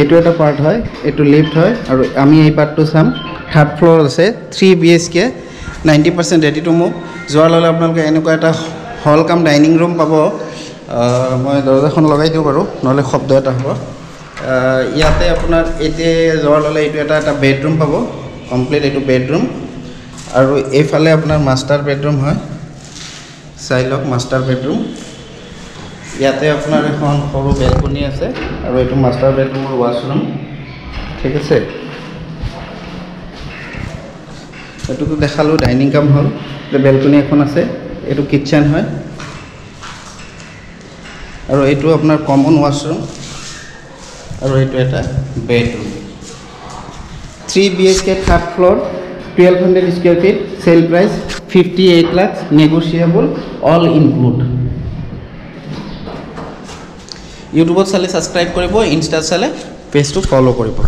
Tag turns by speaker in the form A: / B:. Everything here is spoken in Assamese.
A: এইটো এটা পাৰ্ট হয়, এইটো লিফ্ট হয় আৰু আমি এই পাৰ্টটো চাম। থাৰ্ড ফ্ল'ৰ আছে, 3 BHK, 90% ৰেডি টু মুভ। যোৱাৰ লগে আপোনালোকে এনেকুৱা এটা হল কাম ডাইনিং ৰুম পাব। মই দৰজাখন লগাই দিওঁ বাৰু, নহ'লে শব্দ এটা হ'ব। ইয়াতে আপোনাৰ এতিয়া যোৱাৰ লগে এইটো এটা বেডৰুম পাব, কমপ্লিট এইটো বেডৰুম। আৰু এইফালে আপোনাৰ মাষ্টাৰ বেডৰুম হয়, চাই লওক মাষ্টাৰ বেডৰুম। ইয়াতে আপোনাৰ এখন সৰু বেলকনি আছে আৰু এইটো মাষ্টাৰ বেডৰুমৰ ৱাছৰুম, ঠিক আছে। এইটোতো দেখালোঁ ডাইনিং কাম হ'ল, বেলকনি এখন আছে, এইটো কিটচেন হয় আৰু এইটো আপোনাৰ কমন ৱাছৰুম আৰু এইটো এটা bedroom. 3 BHK third floor, 1200 square feet, sale price 58 lakh, negotiable, all include. ইউটিউবত চালে ছাবস্ক্ৰাইব কৰিব, ইনষ্টাত চালে পেজটো ফ'ল' কৰিব।